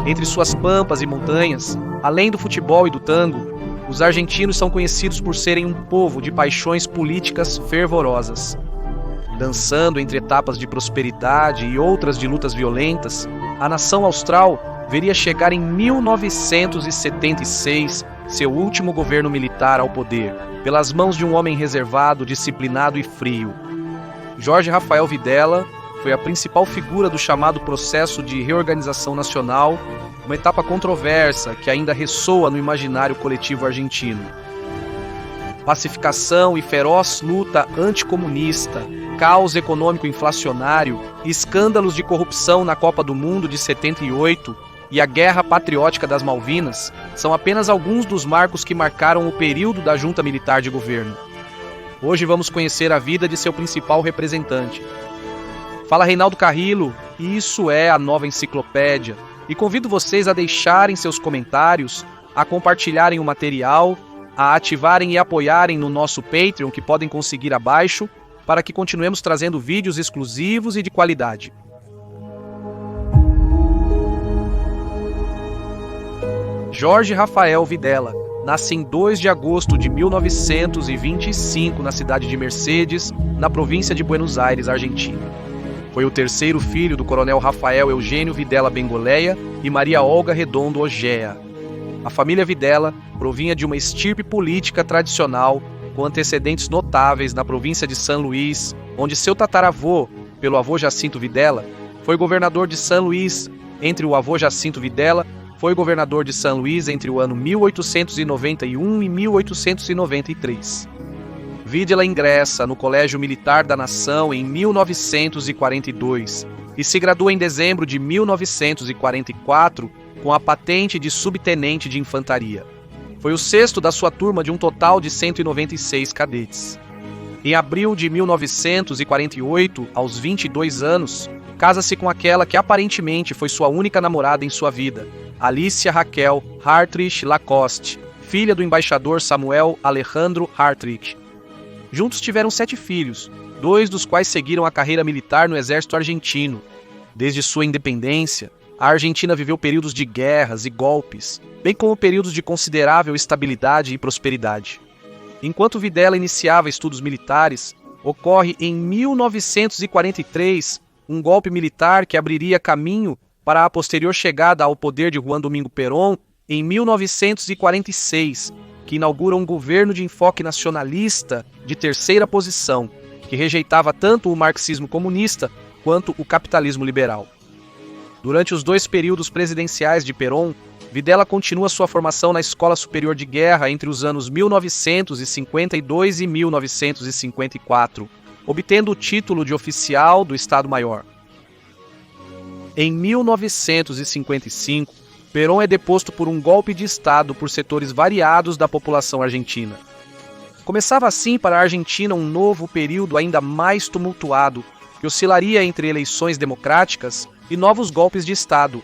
Entre suas pampas e montanhas, além do futebol e do tango, os argentinos são conhecidos por serem um povo de paixões políticas fervorosas. Dançando entre etapas de prosperidade e outras de lutas violentas, a nação austral veria chegar em 1976 seu último governo militar ao poder, pelas mãos de um homem reservado, disciplinado e frio. Jorge Rafael Videla foi a principal figura do chamado processo de reorganização nacional, uma etapa controversa que ainda ressoa no imaginário coletivo argentino. Pacificação e feroz luta anticomunista, caos econômico inflacionário, escândalos de corrupção na Copa do Mundo de 78 e a Guerra Patriótica das Malvinas são apenas alguns dos marcos que marcaram o período da junta militar de governo. Hoje vamos conhecer a vida de seu principal representante. Fala Reinaldo Carrillo, e isso é a Nova Enciclopédia, e convido vocês a deixarem seus comentários, a compartilharem o material, a ativarem e apoiarem no nosso Patreon, que podem conseguir abaixo, para que continuemos trazendo vídeos exclusivos e de qualidade. Jorge Rafael Videla nasce em 2 de agosto de 1925 na cidade de Mercedes, na província de Buenos Aires, Argentina. Foi o terceiro filho do coronel Rafael Eugênio Videla Bengoleia e Maria Olga Redondo Ogea. A família Videla provinha de uma estirpe política tradicional com antecedentes notáveis na província de São Luís, onde seu tataravô, pelo avô Jacinto Videla, foi governador de São Luís. Entre o avô Jacinto Videla, foi governador de São Luís entre o ano 1891 e 1893. Videla ingressa no Colégio Militar da Nação em 1942 e se gradua em dezembro de 1944 com a patente de subtenente de infantaria. Foi o sexto da sua turma de um total de 196 cadetes. Em abril de 1948, aos 22 anos, casa-se com aquela que aparentemente foi sua única namorada em sua vida, Alicia Raquel Hartrich Lacoste, filha do embaixador Samuel Alejandro Hartrich. Juntos tiveram 7 filhos, 2 dos quais seguiram a carreira militar no exército argentino. Desde sua independência, a Argentina viveu períodos de guerras e golpes, bem como períodos de considerável estabilidade e prosperidade. Enquanto Videla iniciava estudos militares, ocorre em 1943 um golpe militar que abriria caminho para a posterior chegada ao poder de Juan Domingo Perón em 1946, que inaugura um governo de enfoque nacionalista de terceira posição, que rejeitava tanto o marxismo comunista quanto o capitalismo liberal. Durante os 2 períodos presidenciais de Perón, Videla continua sua formação na Escola Superior de Guerra entre os anos 1952 e 1954, obtendo o título de oficial do Estado-Maior. Em 1955, Perón é deposto por um golpe de Estado por setores variados da população argentina. Começava assim para a Argentina um novo período ainda mais tumultuado, que oscilaria entre eleições democráticas e novos golpes de Estado.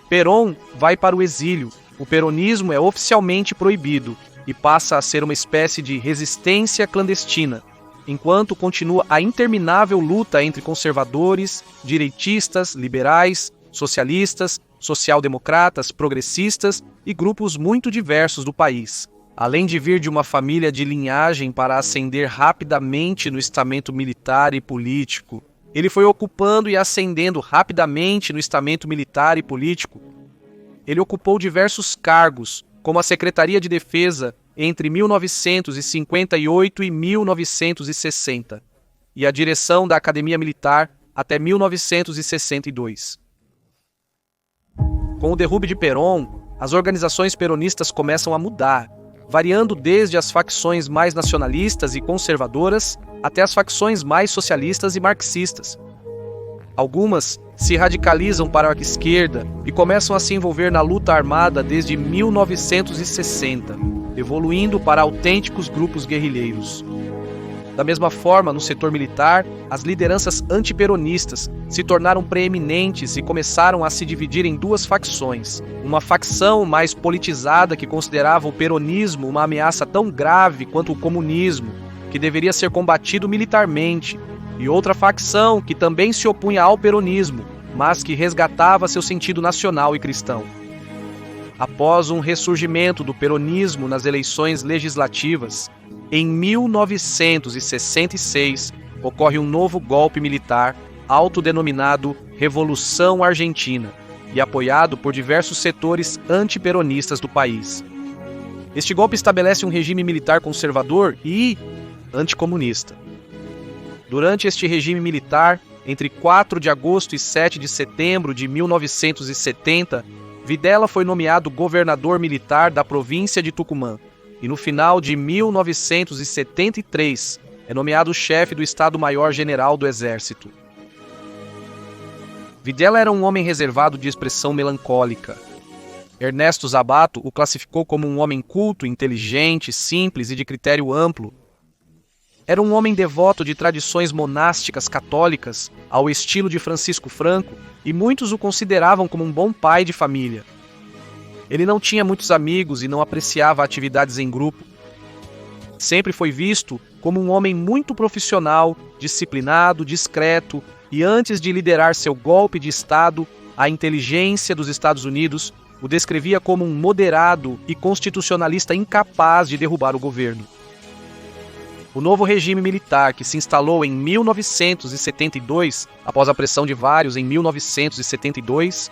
Perón vai para o exílio, o peronismo é oficialmente proibido e passa a ser uma espécie de resistência clandestina, enquanto continua a interminável luta entre conservadores, direitistas, liberais, socialistas, social-democratas, progressistas e grupos muito diversos do país. Além de vir de uma família de linhagem para ascender rapidamente no estamento militar e político, ele foi ocupando e ascendendo rapidamente no estamento militar e político. Ele ocupou diversos cargos, como a Secretaria de Defesa entre 1958 e 1960, e a direção da Academia Militar até 1962. Com o derrube de Perón, as organizações peronistas começam a mudar, variando desde as facções mais nacionalistas e conservadoras até as facções mais socialistas e marxistas. Algumas se radicalizam para a esquerda e começam a se envolver na luta armada desde 1960, evoluindo para autênticos grupos guerrilheiros. Da mesma forma, no setor militar, as lideranças antiperonistas se tornaram preeminentes e começaram a se dividir em 2 facções. Uma facção mais politizada que considerava o peronismo uma ameaça tão grave quanto o comunismo, que deveria ser combatido militarmente, e outra facção que também se opunha ao peronismo, mas que resgatava seu sentido nacional e cristão. Após um ressurgimento do peronismo nas eleições legislativas, em 1966 ocorre um novo golpe militar, autodenominado Revolução Argentina, e apoiado por diversos setores antiperonistas do país. Este golpe estabelece um regime militar conservador e anticomunista. Durante este regime militar, entre 4 de agosto e 7 de setembro de 1970, Videla foi nomeado governador militar da província de Tucumã e no final de 1973 é nomeado chefe do Estado-Maior-General do Exército. Videla era um homem reservado de expressão melancólica. Ernesto Sabato o classificou como um homem culto, inteligente, simples e de critério amplo. Era um homem devoto de tradições monásticas católicas, ao estilo de Francisco Franco, e muitos o consideravam como um bom pai de família. Ele não tinha muitos amigos e não apreciava atividades em grupo. Sempre foi visto como um homem muito profissional, disciplinado, discreto, e antes de liderar seu golpe de Estado, a inteligência dos Estados Unidos o descrevia como um moderado e constitucionalista incapaz de derrubar o governo. O novo regime militar, que se instalou em 1972, após a pressão de vários em 1972,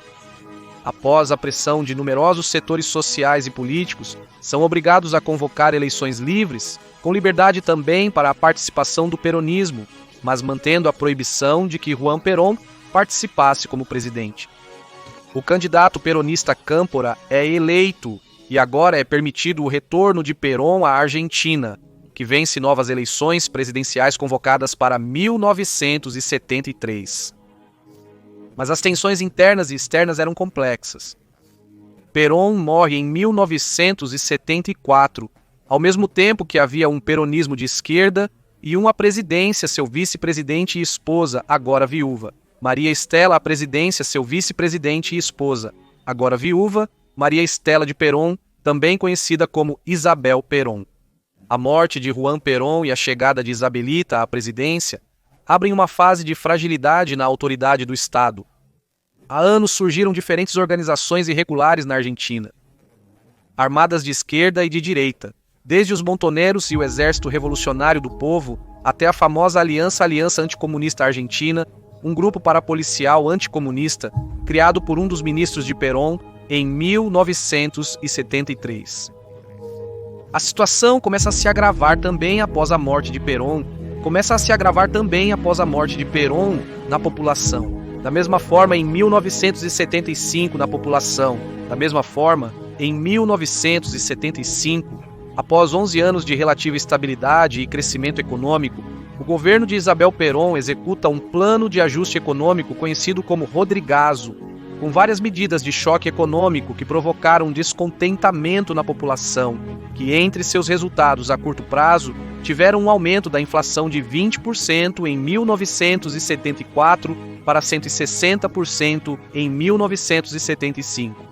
após a pressão de numerosos setores sociais e políticos, são obrigados a convocar eleições livres, com liberdade também para a participação do peronismo, mas mantendo a proibição de que Juan Perón participasse como presidente. O candidato peronista Câmpora é eleito e agora é permitido o retorno de Perón à Argentina, que vence novas eleições presidenciais convocadas para 1973. Mas as tensões internas e externas eram complexas. Perón morre em 1974, ao mesmo tempo que havia um peronismo de esquerda e uma presidência, seu vice-presidente e esposa, agora viúva. Maria Estela, a presidência, seu vice-presidente e esposa, agora viúva, Maria Estela de Perón, também conhecida como Isabel Perón. A morte de Juan Perón e a chegada de Isabelita à presidência abrem uma fase de fragilidade na autoridade do Estado. Há anos surgiram diferentes organizações irregulares na Argentina, armadas de esquerda e de direita, desde os montoneros e o Exército Revolucionário do Povo até a famosa Aliança Anticomunista Argentina, um grupo parapolicial anticomunista criado por um dos ministros de Perón em 1973. A situação começa a se agravar também após a morte de Perón, na população. Da mesma forma, em 1975, na população. Da mesma forma, em 1975, após 11 anos de relativa estabilidade e crescimento econômico, o governo de Isabel Perón executa um plano de ajuste econômico conhecido como Rodrigazo, com várias medidas de choque econômico que provocaram descontentamento na população, que entre seus resultados a curto prazo tiveram um aumento da inflação de 20% em 1974 para 160% em 1975.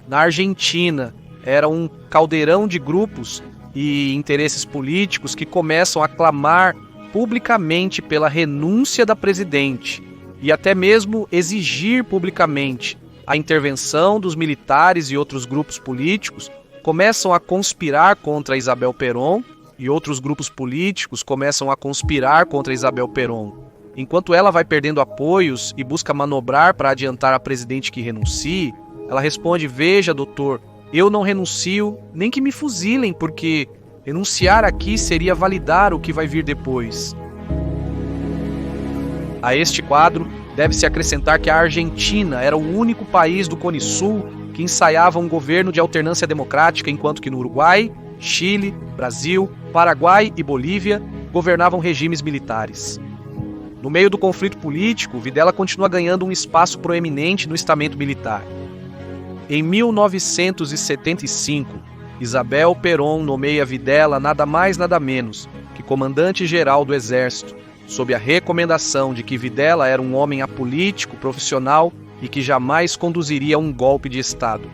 Na Argentina, era um caldeirão de grupos e interesses políticos que começam a clamar publicamente pela renúncia da presidente e até mesmo exigir publicamente a intervenção dos militares e outros grupos políticos, começam a conspirar contra Isabel Perón e outros grupos políticos começam a conspirar contra Isabel Perón. Enquanto ela vai perdendo apoios e busca manobrar para adiantar a presidente que renuncie, ela responde: veja, doutor, eu não renuncio, nem que me fuzilem, porque renunciar aqui seria validar o que vai vir depois. A este quadro, deve-se acrescentar que a Argentina era o único país do Cone Sul que ensaiava um governo de alternância democrática, enquanto que no Uruguai, Chile, Brasil, Paraguai e Bolívia governavam regimes militares. No meio do conflito político, Videla continua ganhando um espaço proeminente no estamento militar. Em 1975, Isabel Perón nomeia Videla nada mais nada menos que comandante-geral do Exército, sob a recomendação de que Videla era um homem apolítico, profissional e que jamais conduziria um golpe de Estado.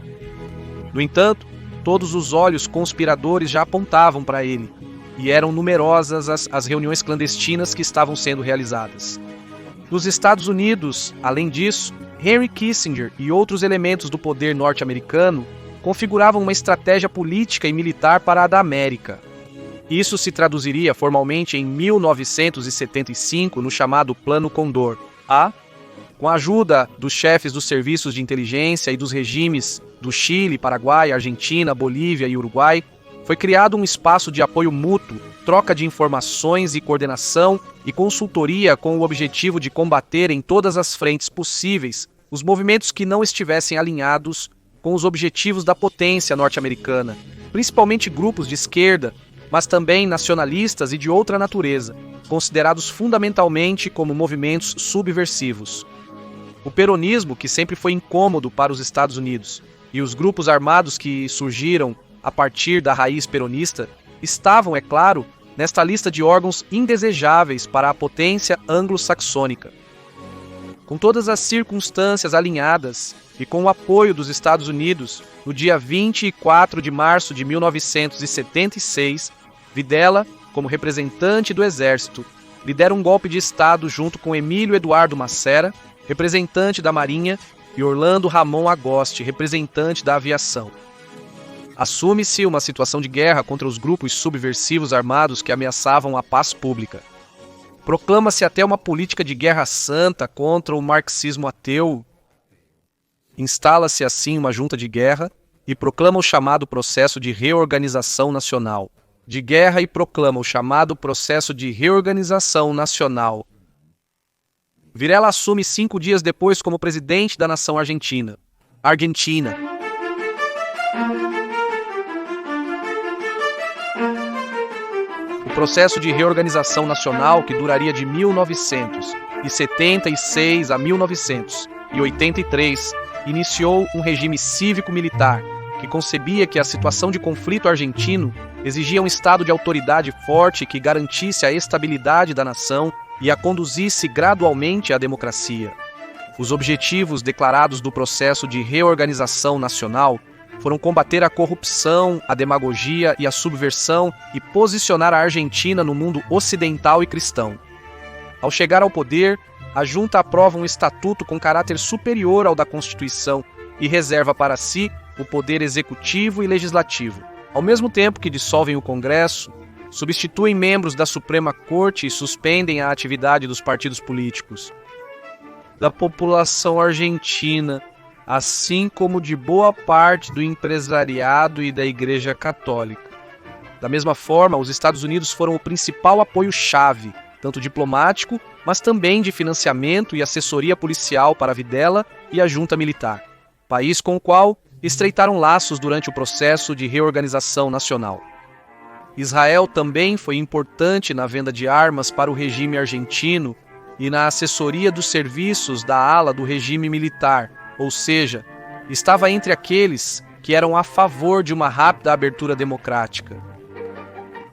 No entanto, todos os olhos conspiradores já apontavam para ele, e eram numerosas as reuniões clandestinas que estavam sendo realizadas. Nos Estados Unidos, além disso, Henry Kissinger e outros elementos do poder norte-americano configuravam uma estratégia política e militar para a da América. Isso se traduziria formalmente em 1975 no chamado Plano Condor. Com a ajuda dos chefes dos serviços de inteligência e dos regimes do Chile, Paraguai, Argentina, Bolívia e Uruguai, foi criado um espaço de apoio mútuo, troca de informações e coordenação e consultoria com o objetivo de combater em todas as frentes possíveis os movimentos que não estivessem alinhados com os objetivos da potência norte-americana, principalmente grupos de esquerda, mas também nacionalistas e de outra natureza, considerados fundamentalmente como movimentos subversivos. O peronismo, que sempre foi incômodo para os Estados Unidos, e os grupos armados que surgiram a partir da raiz peronista, estavam, é claro, nesta lista de órgãos indesejáveis para a potência anglo-saxônica. Com todas as circunstâncias alinhadas e com o apoio dos Estados Unidos, no dia 24 de março de 1976, Videla, como representante do Exército, lidera um golpe de Estado junto com Emílio Eduardo Massera, representante da Marinha, e Orlando Ramon Agosti, representante da Aviação. Assume-se uma situação de guerra contra os grupos subversivos armados que ameaçavam a paz pública. Proclama-se até uma política de guerra santa contra o marxismo ateu. Instala-se assim uma junta de guerra e proclama o chamado processo de reorganização nacional. De guerra e proclama o chamado processo de reorganização nacional. Videla assume 5 dias depois como presidente da nação argentina. O processo de reorganização nacional, que duraria de 1976 a 1983, iniciou um regime cívico-militar que concebia que a situação de conflito argentino exigia um estado de autoridade forte que garantisse a estabilidade da nação e a conduzisse gradualmente à democracia. Os objetivos declarados do processo de reorganização nacional foram combater a corrupção, a demagogia e a subversão e posicionar a Argentina no mundo ocidental e cristão. Ao chegar ao poder, a junta aprova um estatuto com caráter superior ao da Constituição e reserva para si o poder executivo e legislativo. Ao mesmo tempo que dissolvem o Congresso, substituem membros da Suprema Corte e suspendem a atividade dos partidos políticos. Da população argentina, assim como de boa parte do empresariado e da Igreja Católica. Da mesma forma, os Estados Unidos foram o principal apoio-chave, tanto diplomático, mas também de financiamento e assessoria policial para Videla e a junta militar, país com o qual estreitaram laços durante o processo de reorganização nacional. Israel também foi importante na venda de armas para o regime argentino e na assessoria dos serviços da ala do regime militar, ou seja, estava entre aqueles que eram a favor de uma rápida abertura democrática.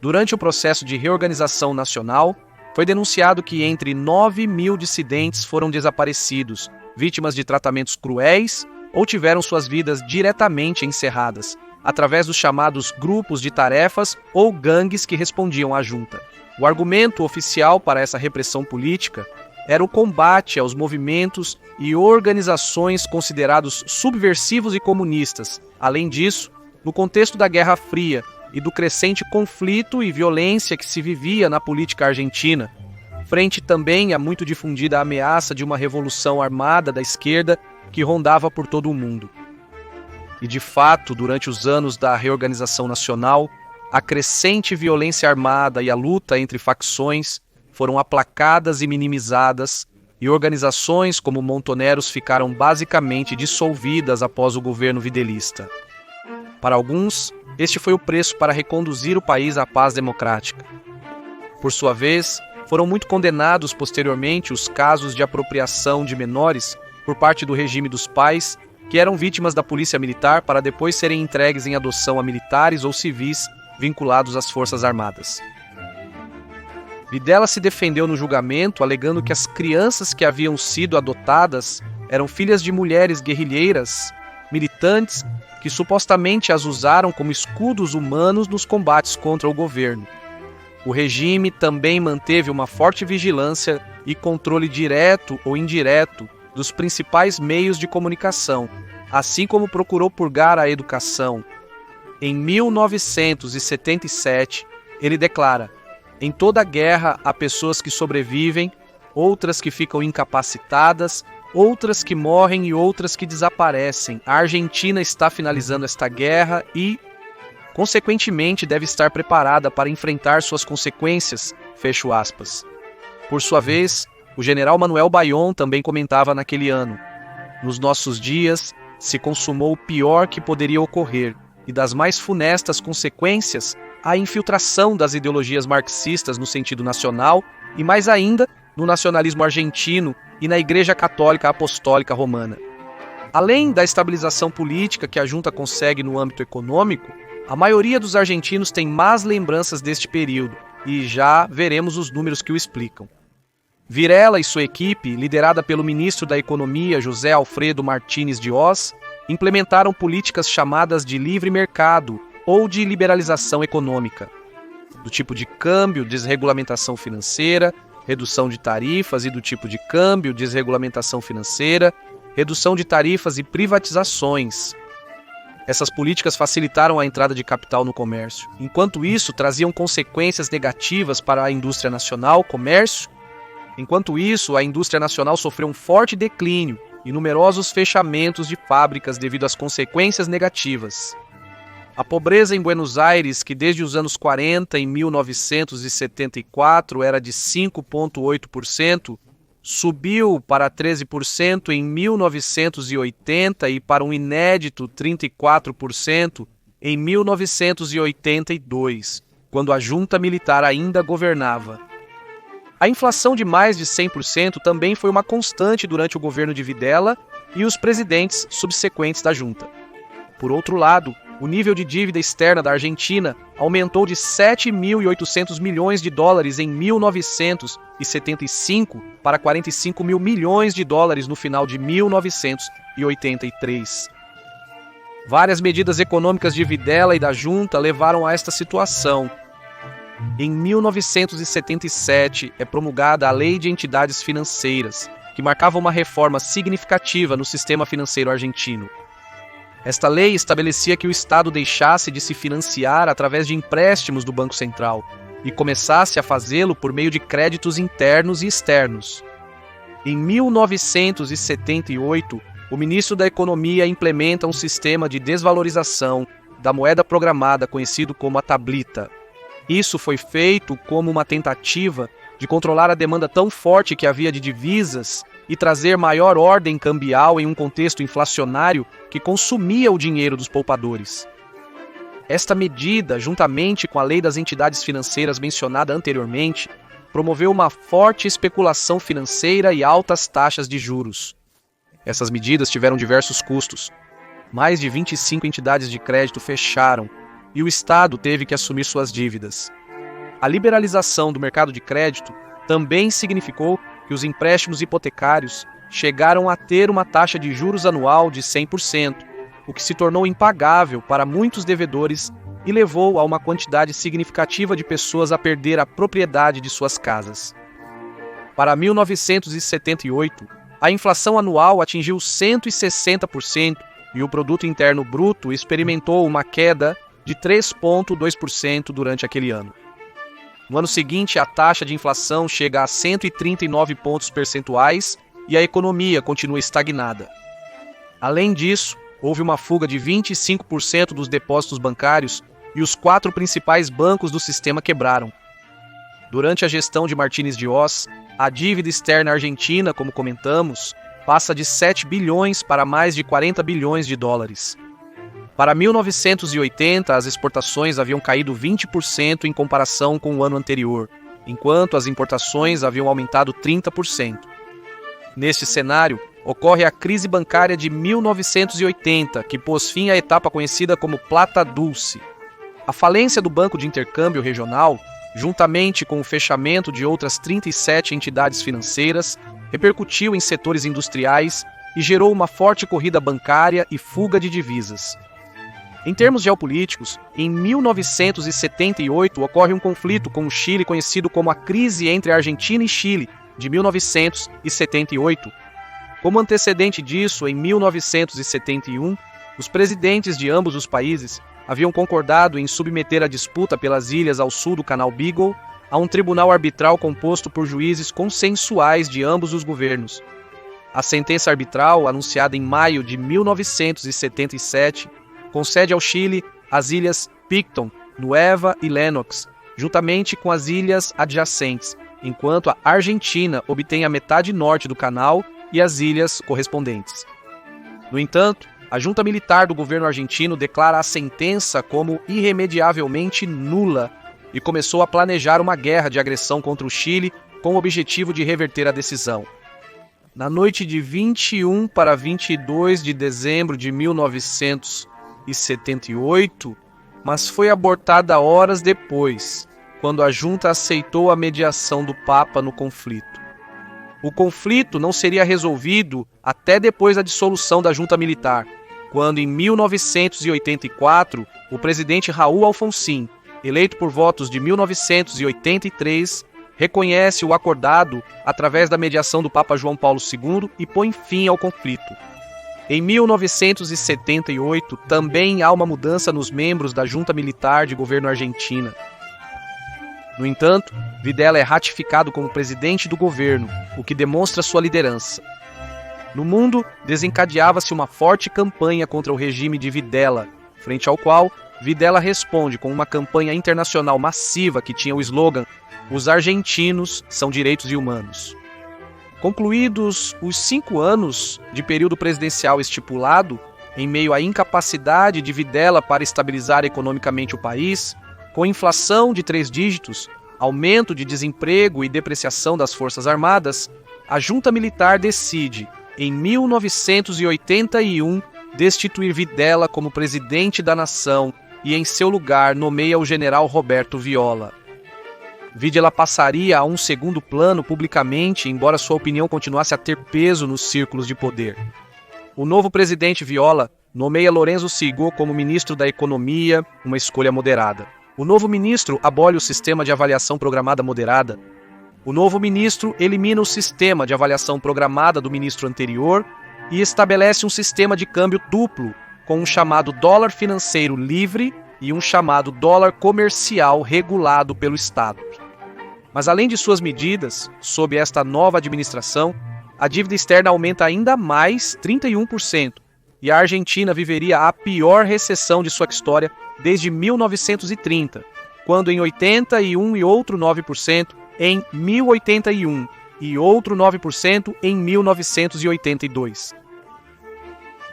Durante o processo de reorganização nacional, foi denunciado que entre 9.000 dissidentes foram desaparecidos, vítimas de tratamentos cruéis ou tiveram suas vidas diretamente encerradas, através dos chamados grupos de tarefas ou gangues que respondiam à junta. O argumento oficial para essa repressão política era o combate aos movimentos e organizações considerados subversivos e comunistas. Além disso, no contexto da Guerra Fria e do crescente conflito e violência que se vivia na política argentina, frente também à muito difundida ameaça de uma revolução armada da esquerda que rondava por todo o mundo. E de fato, durante os anos da reorganização nacional, a crescente violência armada e a luta entre facções foram aplacadas e minimizadas, e organizações como Montoneros ficaram basicamente dissolvidas após o governo videlista. Para alguns, este foi o preço para reconduzir o país à paz democrática. Por sua vez, foram muito condenados posteriormente os casos de apropriação de menores por parte do regime dos pais, que eram vítimas da polícia militar para depois serem entregues em adoção a militares ou civis vinculados às Forças Armadas. Videla se defendeu no julgamento, alegando que as crianças que haviam sido adotadas eram filhas de mulheres guerrilheiras, militantes, que supostamente as usaram como escudos humanos nos combates contra o governo. O regime também manteve uma forte vigilância e controle direto ou indireto dos principais meios de comunicação, assim como procurou purgar a educação. Em 1977, ele declara: em toda guerra há pessoas que sobrevivem, outras que ficam incapacitadas, outras que morrem e outras que desaparecem. A Argentina está finalizando esta guerra e, consequentemente, deve estar preparada para enfrentar suas consequências. Fecho aspas. Por sua vez, o general Manuel Bayón também comentava naquele ano: nos nossos dias se consumou o pior que poderia ocorrer, e das mais funestas consequências, a infiltração das ideologias marxistas no sentido nacional e, mais ainda, no nacionalismo argentino e na Igreja Católica Apostólica Romana. Além da estabilização política que a junta consegue no âmbito econômico, a maioria dos argentinos tem más lembranças deste período, e já veremos os números que o explicam. Vilela e sua equipe, liderada pelo ministro da Economia José Alfredo Martínez de Oz, implementaram políticas chamadas de livre mercado ou de liberalização econômica, do tipo de câmbio, desregulamentação financeira, redução de tarifas, e do tipo de câmbio, desregulamentação financeira, redução de tarifas e privatizações. Essas políticas facilitaram a entrada de capital no comércio. Enquanto isso, traziam consequências negativas para a indústria nacional, comércio. Enquanto isso, a indústria nacional sofreu um forte declínio e numerosos fechamentos de fábricas devido às consequências negativas. A pobreza em Buenos Aires, que desde os anos 40, em 1974, era de 5,8%, subiu para 13% em 1980 e para um inédito 34% em 1982, quando a junta militar ainda governava. A inflação de mais de 100% também foi uma constante durante o governo de Videla e os presidentes subsequentes da junta. Por outro lado, o nível de dívida externa da Argentina aumentou de 7.800 milhões de dólares em 1975 para 45 mil milhões de dólares no final de 1983. Várias medidas econômicas de Videla e da junta levaram a esta situação. Em 1977 é promulgada a Lei de Entidades Financeiras, que marcava uma reforma significativa no sistema financeiro argentino. Esta lei estabelecia que o Estado deixasse de se financiar através de empréstimos do Banco Central e começasse a fazê-lo por meio de créditos internos e externos. Em 1978, o ministro da Economia implementa um sistema de desvalorização da moeda programada conhecido como a tablita. Isso foi feito como uma tentativa de controlar a demanda tão forte que havia de divisas e trazer maior ordem cambial em um contexto inflacionário que consumia o dinheiro dos poupadores. Esta medida, juntamente com a Lei das Entidades Financeiras mencionada anteriormente, promoveu uma forte especulação financeira e altas taxas de juros. Essas medidas tiveram diversos custos. Mais de 25 entidades de crédito fecharam e o Estado teve que assumir suas dívidas. A liberalização do mercado de crédito também significou que os empréstimos hipotecários chegaram a ter uma taxa de juros anual de 100%, o que se tornou impagável para muitos devedores e levou a uma quantidade significativa de pessoas a perder a propriedade de suas casas. Para 1978, a inflação anual atingiu 160% e o Produto Interno Bruto experimentou uma queda de 3,2% durante aquele ano. No ano seguinte, a taxa de inflação chega a 139 pontos percentuais e a economia continua estagnada. Além disso, houve uma fuga de 25% dos depósitos bancários e os 4 principais bancos do sistema quebraram. Durante a gestão de Martínez de Oz, a dívida externa argentina, como comentamos, passa de 7 bilhões para mais de 40 bilhões de dólares. Para 1980, as exportações haviam caído 20% em comparação com o ano anterior, enquanto as importações haviam aumentado 30%. Neste cenário, ocorre a crise bancária de 1980, que pôs fim à etapa conhecida como Plata Dulce. A falência do Banco de Intercâmbio Regional, juntamente com o fechamento de outras 37 entidades financeiras, repercutiu em setores industriais e gerou uma forte corrida bancária e fuga de divisas. Em termos geopolíticos, em 1978 ocorre um conflito com o Chile conhecido como a Crise entre Argentina e Chile, de 1978. Como antecedente disso, em 1971, os presidentes de ambos os países haviam concordado em submeter a disputa pelas ilhas ao sul do Canal Beagle a um tribunal arbitral composto por juízes consensuais de ambos os governos. A sentença arbitral, anunciada em maio de 1977, concede ao Chile as ilhas Picton, Nueva e Lennox, juntamente com as ilhas adjacentes, enquanto a Argentina obtém a metade norte do canal e as ilhas correspondentes. No entanto, a junta militar do governo argentino declara a sentença como irremediavelmente nula e começou a planejar uma guerra de agressão contra o Chile com o objetivo de reverter a decisão. Na noite de 21 para 22 de dezembro de 1978, mas foi abortada horas depois, quando a junta aceitou a mediação do Papa no conflito. O conflito não seria resolvido até depois da dissolução da junta militar, quando em 1984 o presidente Raul Alfonsín, eleito por votos de 1983, reconhece o acordado através da mediação do Papa João Paulo II e põe fim ao conflito. Em 1978 também há uma mudança nos membros da junta militar de governo argentina. No entanto, Videla é ratificado como presidente do governo, o que demonstra sua liderança. No mundo, desencadeava-se uma forte campanha contra o regime de Videla, frente ao qual Videla responde com uma campanha internacional massiva que tinha o slogan "Os argentinos são direitos humanos". Concluídos os 5 anos de período presidencial estipulado, em meio à incapacidade de Videla para estabilizar economicamente o país, com inflação de 3 dígitos, aumento de desemprego e depreciação das Forças Armadas, a junta militar decide, em 1981, destituir Videla como presidente da nação e, em seu lugar, nomeia o general Roberto Viola. Videla passaria a um segundo plano publicamente, embora sua opinião continuasse a ter peso nos círculos de poder. O novo presidente Viola nomeia Lorenzo Sigo como ministro da Economia, uma escolha moderada. O novo ministro abole o sistema de avaliação programada moderada. O novo ministro elimina o sistema de avaliação programada do ministro anterior e estabelece um sistema de câmbio duplo, com um chamado dólar financeiro livre e um chamado dólar comercial regulado pelo Estado. Mas além de suas medidas, sob esta nova administração, a dívida externa aumenta ainda mais 31%, e a Argentina viveria a pior recessão de sua história desde 1930, quando em 81 e outro 9% em 1081 e outro 9% em 1982.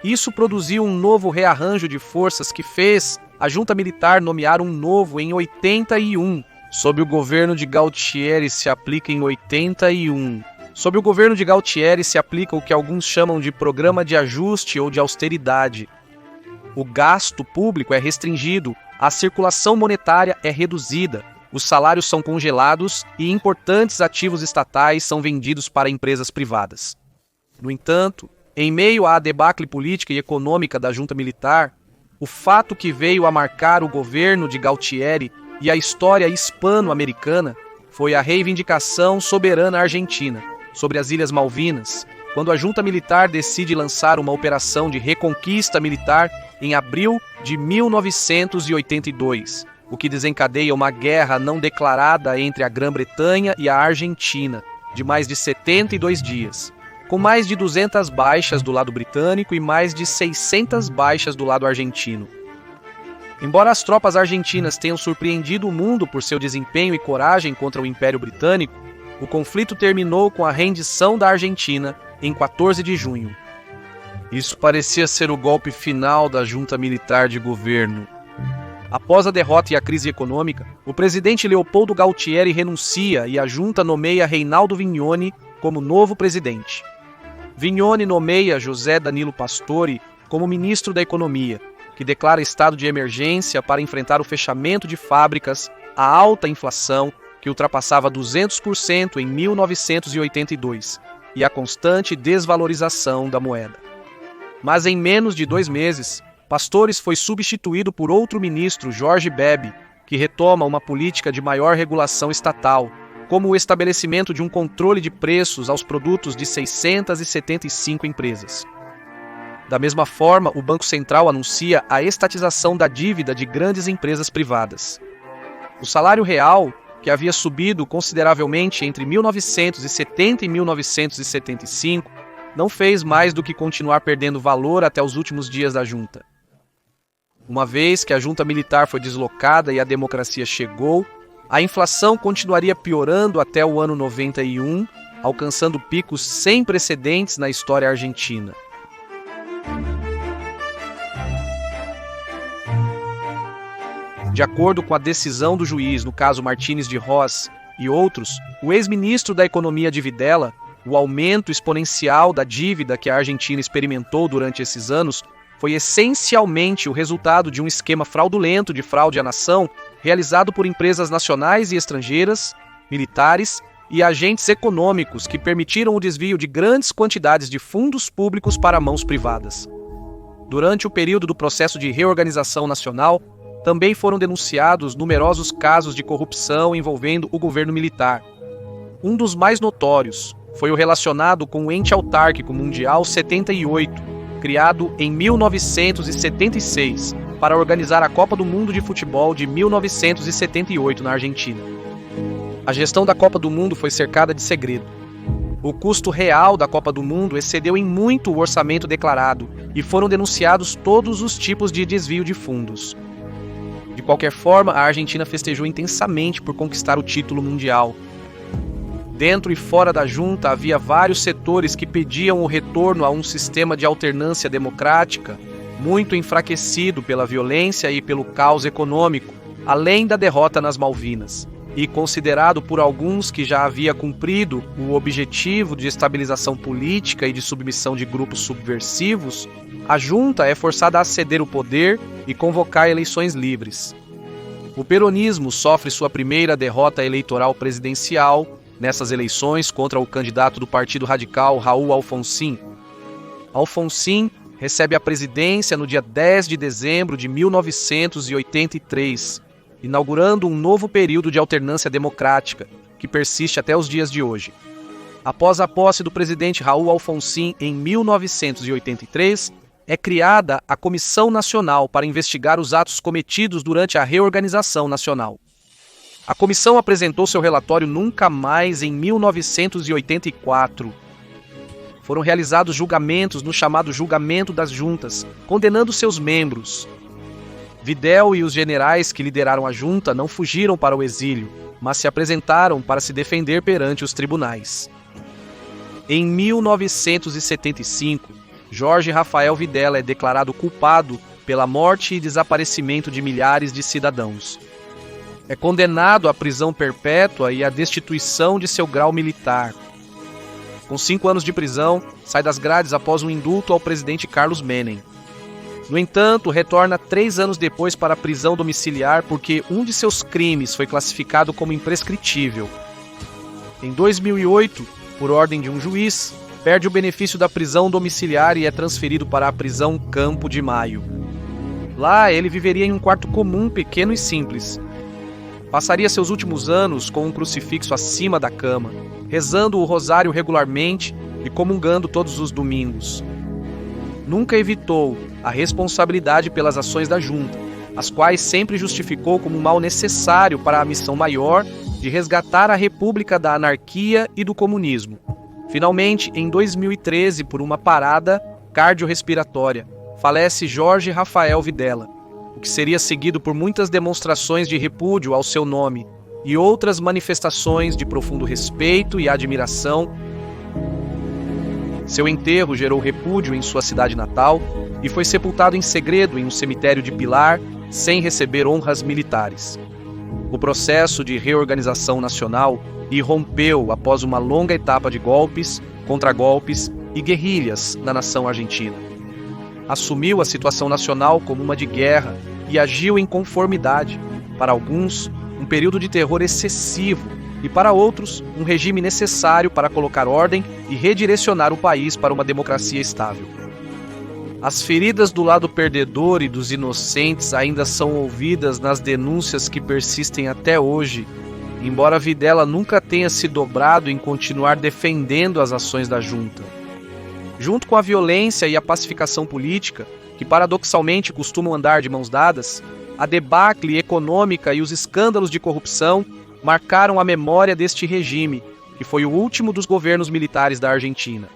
Isso produziu um novo rearranjo de forças que fez a junta militar nomear um novo em 81. Sob o governo de Galtieri se aplica em 81. Sob o governo de Galtieri se aplica o que alguns chamam de programa de ajuste ou de austeridade. O gasto público é restringido, a circulação monetária é reduzida, os salários são congelados e importantes ativos estatais são vendidos para empresas privadas. No entanto, em meio à debacle política e econômica da junta militar, o fato que veio a marcar o governo de Galtieri e a história hispano-americana foi a reivindicação soberana argentina sobre as Ilhas Malvinas, quando a junta militar decide lançar uma operação de reconquista militar em abril de 1982, o que desencadeia uma guerra não declarada entre a Grã-Bretanha e a Argentina, de mais de 72 dias, com mais de 200 baixas do lado britânico e mais de 600 baixas do lado argentino. Embora as tropas argentinas tenham surpreendido o mundo por seu desempenho e coragem contra o Império Britânico, o conflito terminou com a rendição da Argentina em 14 de junho. Isso parecia ser o golpe final da junta militar de governo. Após a derrota e a crise econômica, o presidente Leopoldo Galtieri renuncia e a junta nomeia Reinaldo Vignone como novo presidente. Vignone nomeia José Danilo Pastore como ministro da Economia, que declara estado de emergência para enfrentar o fechamento de fábricas, a alta inflação, que ultrapassava 200% em 1982, e a constante desvalorização da moeda. Mas em menos de 2 meses, Pastores foi substituído por outro ministro, Jorge Bebe, que retoma uma política de maior regulação estatal, como o estabelecimento de um controle de preços aos produtos de 675 empresas. Da mesma forma, o Banco Central anuncia a estatização da dívida de grandes empresas privadas. O salário real, que havia subido consideravelmente entre 1970 e 1975, não fez mais do que continuar perdendo valor até os últimos dias da junta. Uma vez que a junta militar foi deslocada e a democracia chegou, a inflação continuaria piorando até o ano 91, alcançando picos sem precedentes na história argentina. De acordo com a decisão do juiz no caso Martínez de Hoz e outros, o ex-ministro da Economia de Videla, o aumento exponencial da dívida que a Argentina experimentou durante esses anos foi essencialmente o resultado de um esquema fraudulento de fraude à nação realizado por empresas nacionais e estrangeiras, militares e agentes econômicos que permitiram o desvio de grandes quantidades de fundos públicos para mãos privadas. Durante o período do processo de reorganização nacional, também foram denunciados numerosos casos de corrupção envolvendo o governo militar. Um dos mais notórios foi o relacionado com o ente autárquico mundial 78, criado em 1976 para organizar a Copa do Mundo de Futebol de 1978 na Argentina. A gestão da Copa do Mundo foi cercada de segredo. O custo real da Copa do Mundo excedeu em muito o orçamento declarado e foram denunciados todos os tipos de desvio de fundos. De qualquer forma, a Argentina festejou intensamente por conquistar o título mundial. Dentro e fora da junta havia vários setores que pediam o retorno a um sistema de alternância democrática, muito enfraquecido pela violência e pelo caos econômico, além da derrota nas Malvinas, e considerado por alguns que já havia cumprido o objetivo de estabilização política e de submissão de grupos subversivos, a junta é forçada a ceder o poder e convocar eleições livres. O peronismo sofre sua primeira derrota eleitoral presidencial nessas eleições contra o candidato do Partido Radical, Raúl Alfonsín. Alfonsín recebe a presidência no dia 10 de dezembro de 1983, inaugurando um novo período de alternância democrática, que persiste até os dias de hoje. Após a posse do presidente Raúl Alfonsín em 1983, é criada a Comissão Nacional para investigar os atos cometidos durante a reorganização nacional. A comissão apresentou seu relatório nunca mais em 1984. Foram realizados julgamentos no chamado Julgamento das Juntas, condenando seus membros. Videla e os generais que lideraram a junta não fugiram para o exílio, mas se apresentaram para se defender perante os tribunais. Em 1975, Jorge Rafael Videla é declarado culpado pela morte e desaparecimento de milhares de cidadãos. É condenado à prisão perpétua e à destituição de seu grau militar. Com 5 anos de prisão, sai das grades após um indulto ao presidente Carlos Menem. No entanto, retorna 3 anos depois para a prisão domiciliar porque um de seus crimes foi classificado como imprescritível. Em 2008, por ordem de um juiz, perde o benefício da prisão domiciliar e é transferido para a prisão Campo de Maio. Lá, ele viveria em um quarto comum, pequeno e simples. Passaria seus últimos anos com um crucifixo acima da cama, rezando o rosário regularmente e comungando todos os domingos. Nunca evitou a responsabilidade pelas ações da junta, as quais sempre justificou como um mal necessário para a missão maior de resgatar a República da anarquia e do comunismo. Finalmente, em 2013, por uma parada cardiorrespiratória, falece Jorge Rafael Videla, o que seria seguido por muitas demonstrações de repúdio ao seu nome e outras manifestações de profundo respeito e admiração. Seu enterro gerou repúdio em sua cidade natal e foi sepultado em segredo em um cemitério de Pilar, sem receber honras militares. O processo de reorganização nacional irrompeu após uma longa etapa de golpes, contragolpes e guerrilhas na nação argentina. Assumiu a situação nacional como uma de guerra e agiu em conformidade, para alguns, um período de terror excessivo e para outros, um regime necessário para colocar ordem e redirecionar o país para uma democracia estável. As feridas do lado perdedor e dos inocentes ainda são ouvidas nas denúncias que persistem até hoje, embora Videla nunca tenha se dobrado em continuar defendendo as ações da junta. Junto com a violência e a pacificação política, que paradoxalmente costumam andar de mãos dadas, a debacle econômica e os escândalos de corrupção marcaram a memória deste regime, que foi o último dos governos militares da Argentina.